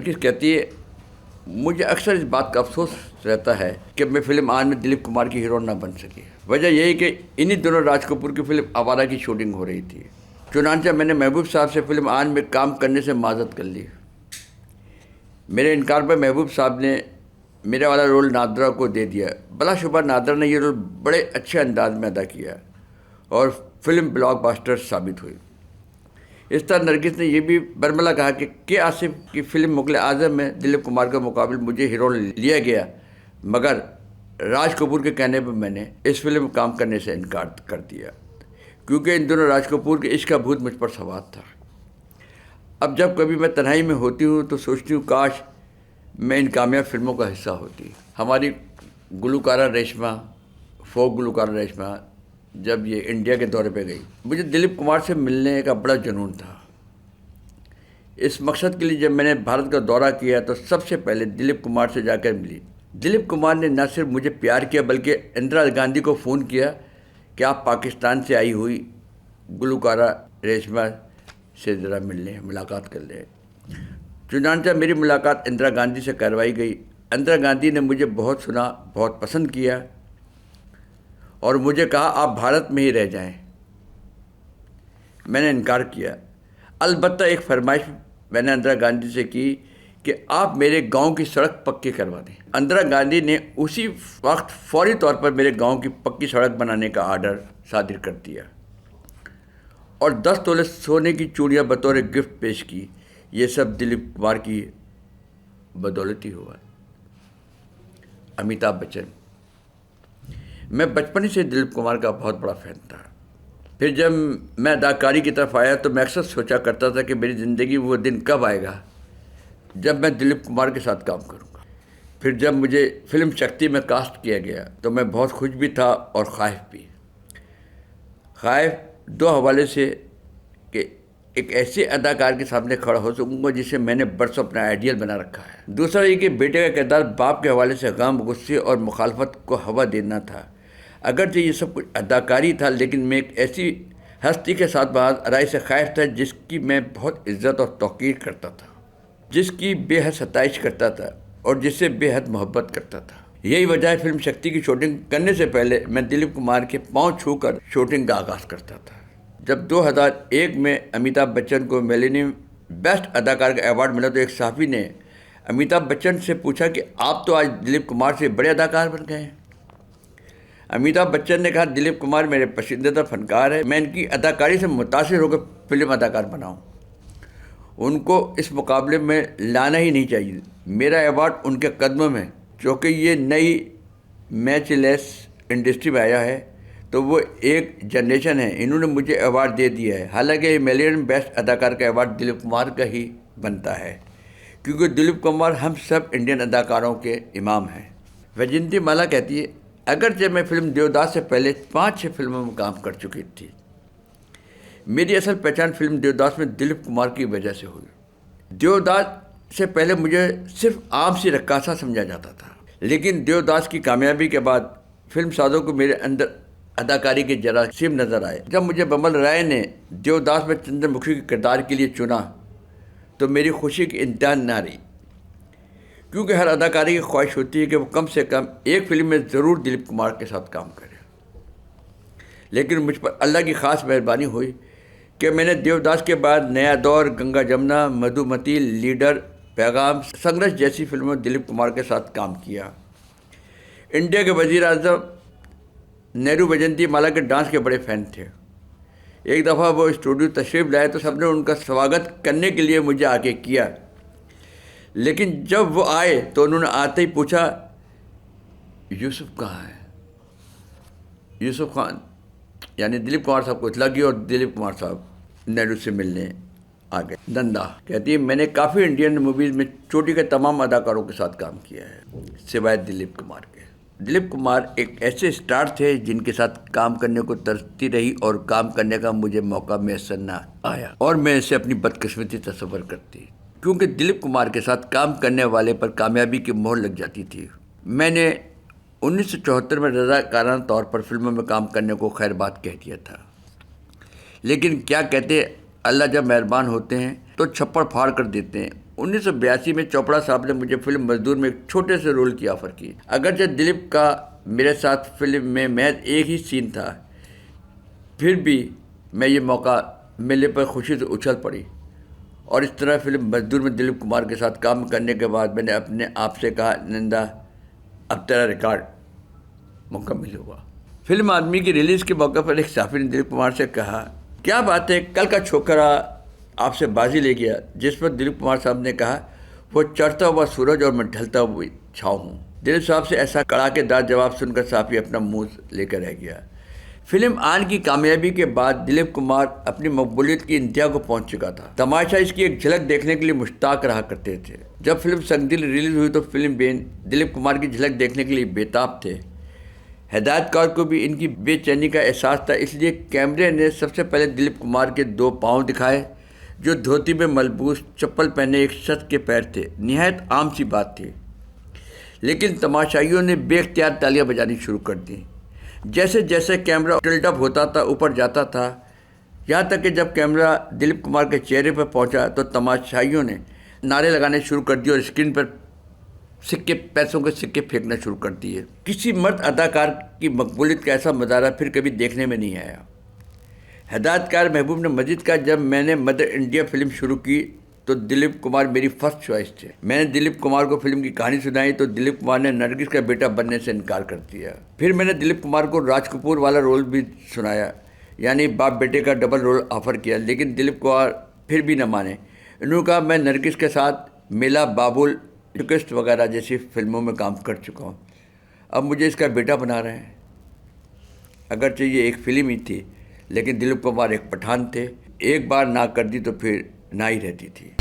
नरगिस कहती है, मुझे अक्सर इस बात का अफसोस रहता है कि मैं फिल्म आन में दिलीप कुमार की हीरोइन ना बन सकी। वजह यही कि इन्हीं दोनों राज कपूर की फिल्म आवारा की शूटिंग हो रही थी। चुनांचे मैंने महबूब साहब से फिल्म आन में काम करने से माजरत कर ली। मेरे इनकार पर महबूब साहब ने मेरे वाला रोल नादरा को दे दिया। बलाशुबा नादरा ने ये रोल बड़े अच्छे अंदाज में अदा किया और फिल्म ब्लॉकबस्टर साबित हुई। इस तरह नरगिस ने यह भी बरमला कहा कि के आसिफ की फिल्म मुगल आजम में दिलीप कुमार के मुकाबले मुझे हीरोइन लिया गया, मगर राज कपूर के कहने पर मैंने इस फिल्म में काम करने से इनकार कर दिया, क्योंकि इन दोनों राज कपूर के इश्क का भूत मुझ पर सवार था। अब जब कभी मैं तन्हाई में होती हूँ तो सोचती हूँ काश मैं इन कामयाब फिल्मों का हिस्सा होती। हमारी गुलकारा रेशमा, फोक गुलकारा रेशमा, जब ये इंडिया के दौरे पे गई, मुझे दिलीप कुमार से मिलने का बड़ा जुनून था। इस मकसद के लिए जब मैंने भारत का दौरा किया तो सबसे पहले दिलीप कुमार से जाकर मिली। दिलीप कुमार ने न सिर्फ मुझे प्यार किया बल्कि इंदिरा गांधी को फ़ोन किया कि आप पाकिस्तान से आई हुई गुलकारा रेशमा से ज़रा मिल लें, मुलाकात कर लें। चुनांचा मेरी मुलाकात इंदिरा गांधी से करवाई गई। इंदिरा गांधी ने मुझे बहुत सुना, बहुत पसंद किया और मुझे कहा आप भारत में ही रह जाएं। मैंने इनकार किया। अलबत्ता एक फरमाइश मैंने इंदिरा गांधी से की कि आप मेरे गांव की सड़क पक्की करवा दें। इंदिरा गांधी ने उसी वक्त फौरी तौर पर मेरे गांव की पक्की सड़क बनाने का आर्डर सादिर कर दिया और 10 तोले सोने की चूड़ियाँ बतौर गिफ्ट पेश की। ये सब दिलीप कुमार की बदौलत ही हुआ। अमिताभ बच्चन। मैं बचपन से दिलीप कुमार का बहुत बड़ा फ़ैन था। फिर जब मैं अदाकारी की तरफ आया तो मैं अक्सर सोचा करता था कि मेरी ज़िंदगी वो दिन कब आएगा जब मैं दिलीप कुमार के साथ काम करूँगा। फिर जब मुझे फिल्म शक्ति में कास्ट किया गया तो मैं बहुत खुश भी था और ख़ाइफ भी। ख़ाइफ दो हवाले से कि एक ऐसे अदाकार के सामने खड़ा हो सकूँगा जिसे मैंने बरसों अपना आइडियल बना रखा है। दूसरा ये कि बेटे का किरदार बाप के हवाले से गम, गुस्से और मुखालफत को हवा देना था। अगरचे ये सब कुछ अदाकारी था, लेकिन मैं एक ऐसी हस्ती के साथ बाहर से ख़ाइफ था जिसकी मैं बहुत इज़्ज़त और तौक़ीर करता था, जिसकी बेहद सताइश करता था और जिससे बेहद मोहब्बत करता था। यही वजह है फिल्म शक्ति की शूटिंग करने से पहले मैं दिलीप कुमार के पाँव छूकर शूटिंग का आगाज़ करता था। जब 2001 में अमिताभ बच्चन को मिलेनियम बेस्ट अदाकार का अवार्ड मिला तो एक सहाफ़ी ने अमिताभ बच्चन से पूछा कि आप तो आज दिलीप कुमार से बड़े अदाकार बन गए हैं। अमिताभ बच्चन ने कहा, दिलीप कुमार मेरे पसंदीदा फनकार है, मैं इनकी अदाकारी से मुतासिर होकर फिल्म अदाकार बनाऊं। उनको इस मुकाबले में लाना ही नहीं चाहिए। मेरा अवार्ड उनके कदमों में, चूँकि ये नई मैचलेस इंडस्ट्री में आया है तो वो एक जनरेशन है, इन्होंने मुझे अवार्ड दे दिया है। हालांकि मिलियन बेस्ट अदाकार का अवार्ड दिलीप कुमार का ही बनता है, क्योंकि दिलीप कुमार हम सब इंडियन अदाकारों के इमाम हैं। वैजयंती माला कहती है, अगरचे मैं फिल्म देवदास से पहले 5-6 फिल्मों में काम कर चुकी थी, मेरी असल पहचान फिल्म देवदास में दिलीप कुमार की वजह से हुई। देवदास से पहले मुझे सिर्फ आम सी रक्कासा समझा जाता था, लेकिन देवदास की कामयाबी के बाद फिल्म साजों को मेरे अंदर अदाकारी के जरासीम नज़र आए। जब मुझे बमल राय ने देवदास में चंद्रमुखी के किरदार के लिए चुना तो मेरी खुशी की इंतहा न रही, क्योंकि हर अदाकारी की ख्वाहिश होती है कि वो कम से कम एक फिल्म में ज़रूर दिलीप कुमार के साथ काम करे। लेकिन मुझ पर अल्लाह की ख़ास मेहरबानी हुई कि मैंने देवदास के बाद नया दौर, गंगा जमुना, मधुमती, लीडर, पैगाम, संघर्ष जैसी फिल्मों में दिलीप कुमार के साथ काम किया। इंडिया के वज़ीर आज़म नेहरू वैजयंती माला के डांस के बड़े फ़ैन थे। एक दफ़ा वो स्टूडियो तशरीफ़ लाए तो सबने उनका स्वागत करने के लिए मुझे आके किया, लेकिन जब वो आए तो उन्होंने आते ही पूछा, यूसुफ कहाँ है? यूसुफ खान यानी दिलीप कुमार साहब को इतला की और दिलीप कुमार साहब नेहरू से मिलने आ गए। नंदा कहती है, मैंने काफ़ी इंडियन मूवीज़ में चोटी के तमाम अदाकारों के साथ काम किया है सिवाय दिलीप कुमार के। दिलीप कुमार एक ऐसे स्टार थे जिनके साथ काम करने को तरसती रही और काम करने का मुझे मौका मैसर न आया और मैं इसे अपनी बदकिस्मती तस्वर करती, क्योंकि दिलीप कुमार के साथ काम करने वाले पर कामयाबी की मोहर लग जाती थी। मैंने 1974 में रज़ाकाराना तौर पर फिल्मों में काम करने को खैर बात कह दिया था, लेकिन क्या कहते, अल्लाह जब मेहरबान होते हैं तो छप्पड़ फाड़ कर देते हैं। 1982 में चोपड़ा साहब ने मुझे फिल्म मजदूर में एक छोटे से रोल की ऑफ़र की। अगरचे दिलीप का मेरे साथ फिल्म में महज एक ही सीन था, फिर भी मैं ये मौका मिलने पर खुशी से उछल पड़ी। और इस तरह फिल्म मजदूर में दिलीप कुमार के साथ काम करने के बाद मैंने अपने आप से कहा, नंदा अब तेरा रिकॉर्ड मुकम्मल हुआ। फिल्म आदमी की रिलीज़ के मौके पर एक साफी ने दिलीप कुमार से कहा, क्या बात है, कल का छोकरा आपसे बाजी ले गया। जिस पर दिलीप कुमार साहब ने कहा, वो चढ़ता हुआ सूरज और मैं ढलता हुआ छाँव हूँ। दिलीप साहब से ऐसा कड़ाकेदार जवाब सुनकर साफी अपना मुंह लेकर रह गया। फिल्म आन की कामयाबी के बाद दिलीप कुमार अपनी मकबूलियत की इंतहा को पहुंच चुका था। तमाशा इसकी एक झलक देखने के लिए मुश्ताक रहा करते थे। जब फिल्म संगदिल रिलीज हुई तो फिल्म बेन दिलीप कुमार की झलक देखने के लिए बेताब थे। हिदायतकार को भी इनकी बेचैनी का एहसास था, इसलिए कैमरे ने सबसे पहले दिलीप कुमार के 2 पाँव दिखाए, जो धोती में मलबूस चप्पल पहने एक शख्स के पैर थे। निहायत आम सी बात थी, लेकिन तमाशाइयों ने बेख्तियार तालियां बजानी शुरू कर दी। जैसे जैसे कैमरा टिल्ट अप होता था, ऊपर जाता था, यहाँ तक कि जब कैमरा दिलीप कुमार के चेहरे पर पहुँचा तो तमाशाइयों ने नारे लगाने शुरू कर दिए और स्क्रीन पर सिक्के, पैसों के सिक्के फेंकना शुरू कर दिए। किसी मर्द अदाकार की मकबूलियत का ऐसा मज़ारा फिर कभी देखने में नहीं आया। हिदायतकार महबूब ने मजीद का, जब मैंने मदर इंडिया फिल्म शुरू की तो दिलीप कुमार मेरी फर्स्ट चॉइस थे। मैंने दिलीप कुमार को फिल्म की कहानी सुनाई तो दिलीप कुमार ने नरगिस का बेटा बनने से इनकार कर दिया। फिर मैंने दिलीप कुमार को राज कपूर वाला रोल भी सुनाया, यानी बाप बेटे का डबल रोल ऑफर किया, लेकिन दिलीप कुमार फिर भी न माने। इन्होंने कहा, मैं नरगिस के साथ मेला, बाबुल, रिक्वेस्ट वगैरह जैसी फिल्मों में काम कर चुका हूँ, अब मुझे इसका बेटा बना रहे हैं। अगरचे ये एक फिल्म ही थी, लेकिन दिलीप कुमार एक पठान थे। एक बार ना कर दी तो फिर ना ही रहती थी।